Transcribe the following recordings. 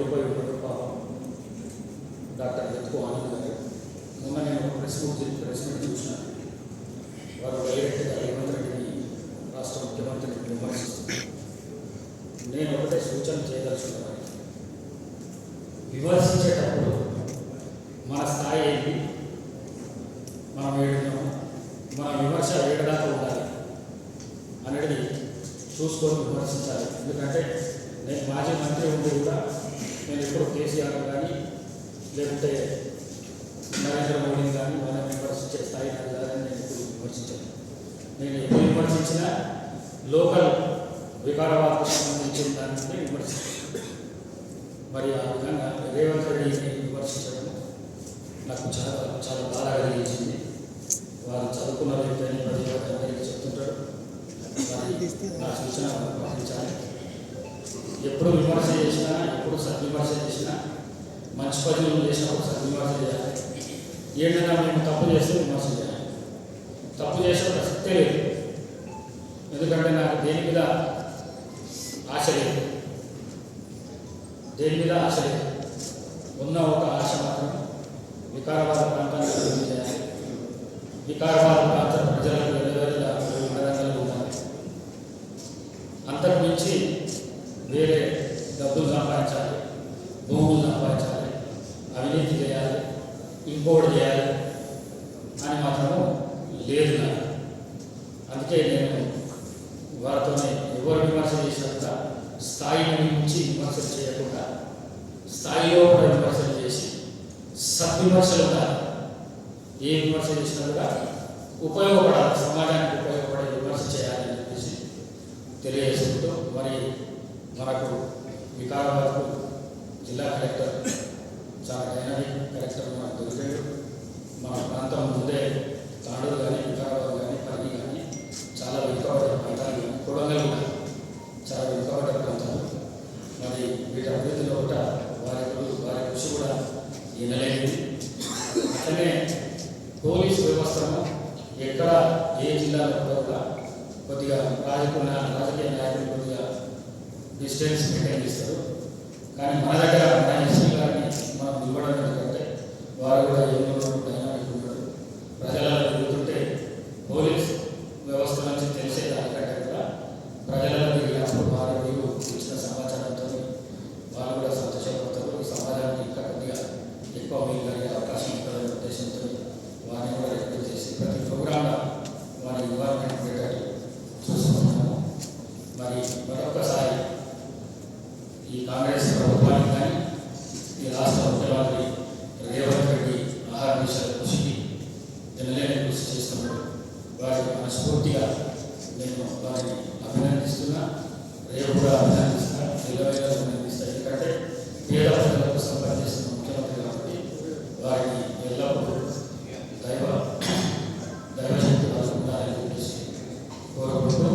నిద్రపోయి ఉంటారు పాపం డాక్టర్ ఎత్తుకు ఆనంద్ గారు. మొన్న నేను ఒక ప్రెస్ మీట్ చూసినాను. వారు డైరెక్ట్గా రేవంత్ రెడ్డిని రాష్ట్ర ముఖ్యమంత్రిని విమర్శిస్తున్నారు. నేను ఒకటే సూచన చేయదలుచుకున్నాను. విమర్శించేటప్పుడు మన స్థాయి ఏంటి, మనం ఏడున్నాము, మన విమర్శ ఏడదాకా ఉండాలి అనేది చూసుకొని విమర్శించాలి. ఎందుకంటే నేను మాజీ మంత్రి ఉండి కూడా నేను ఎప్పుడు కేసీఆర్ కానీ లేకుంటే నరేంద్ర మోడీని కానీ మనం విమర్శించే స్థాయి కాదని నేను ఎప్పుడు విమర్శించాను. నేను ఎప్పుడు విమర్శించినా లోకల్ వికారాబాద్కు సంబంధించిన దాన్ని విమర్శించాను. మరి ఆ విధంగా రేవంత్ రెడ్డిని విమర్శించడం నాకు చాలా చాలా బాధ కలిగించింది. వారు చదువుకున్న వ్యక్తిని ప్రతి ఒక్కరికి చెప్తుంటాడు. నా సూచన పాటించాలి. ఎప్పుడు విమర్శ చేసినా, ఎప్పుడు సద్విమర్శ చేసినా, మంచి పనులు చేసినప్పుడు సద్విమర్శ చేయాలి. ఏంటన్నా మేము తప్పు చేస్తే విమర్శ చేయాలి. తప్పు చేసే ప్రసక్తే లేదు. ఎందుకంటే నాకు దేని మీద ఆశ లేదు, దేని మీద ఆశ లేదు. ఉన్న ఒక ఆశ మాత్రం వికారాబాద్ ప్రాంతాన్ని అభివృద్ధి చేయాలి. వికారాబాద్ ప్రాంత ప్రజలకు ఎల్లవేళలా అండదండలు ఉండాలి. అంతకు మించి వేరే డబ్బులు సంపాదించాలి, భూములు సంపాదించాలి, అవినీతి చేయాలి, ఇంపోర్ట్ చేయాలి అని మాత్రము లేదు నాకు. అందుకే నేను వారితోనే ఎవరు విమర్శ చేసినట్టుగా స్థాయిని మించి విమర్శలు చేయకుండా స్థాయిలో కూడా విమర్శలు చేసి సద్విమర్శలు ఉండాలి. ఏ విమర్శ చేసినా కూడా ఉపయోగపడాలి, సమాజానికి ఉపయోగపడే విమర్శ చేయాలని చెప్పేసి తెలియజేసుకుంటూ, మరి మనకు వికారాబాద్కు జిల్లా కలెక్టర్ చాలా డైనమిక్ కలెక్టర్ మనకు దొరికాడు. మన ప్రాంతం ముందే తాండూరు కానీ వికారాబాద్ కానీ పరిగి కానీ చాలా వెనుకబడ్డ ప్రాంతాలు కానీ కొడంగల్ కూడా చాలా వెనుకబడ్డ ప్రాంతాలు. మరి వీటి అభివృద్ధిలో కూడా వారి కృషి కూడా ఎనలేనిది. అట్లనే పోలీసు వ్యవస్థను ఎక్కడ ఏ జిల్లాలో కూడా కొద్దిగా రాజకీయ నాయకులు కొద్దిగా డిస్టెన్స్ మెయింటైన్ చేస్తారు. కానీ మన దగ్గర మన ఎస్పీ గారిని మనం నిలబడడం ఎందుకంటే వారు కూడా ఏమో డైనామిక్ ఉంటారు. ప్రజలలో తిరుగుతుంటే పోలీస్ వ్యవస్థ నుంచి తెలిసే దానికంటే కూడా ప్రజలలో తిరిగినప్పుడు వారు మీరు ఇచ్చిన సమాచారంతో వాళ్ళు కూడా సంతోషపడతారు. ఈ సమాజానికి ఇంకా కొద్దిగా ఎక్కువ మీకు కలిగే అవకాశం ఉంటుందనే ఉద్దేశంతో వారిని కూడా రిక్వెస్ట్ చేసి ప్రతి ప్రోగ్రాంలో వారి ఇన్వాల్వ్మెంట్ ఉండేటట్టు చూసుకుంటున్నాము. మరి మరొకసారి ఈ కాంగ్రెస్ ప్రభుత్వానికి కానీ ఈ రాష్ట్ర ముఖ్యమంత్రి రేవంత్ రెడ్డి ఆహార విషయాల కృషికి ఎనలేని కృషి చేస్తున్నారు. వారికి మనస్ఫూర్తిగా నేను వారిని అభినందిస్తున్నా, రేపు కూడా అభినందిస్తున్నా, నిలవేలా అభినందిస్తా. ఎందుకంటే పేద ప్రజలకు సంపాదిస్తున్న ముఖ్యమంత్రి కాబట్టి వారిని ఎల్లప్పుడూ దైవశక్తి వాళ్ళు ఉండాలని చెప్పేసి కోరుకుంటూ,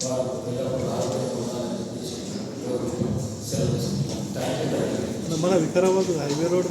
వారు ఎల్లప్పుడూ ఆరోగ్యంగా ఉండాలని చెప్పేసి కోరుకుంటూ సెలవు తీసుకుంటాం. Thank you. మన వికారాబాద్ హైవే రోడ్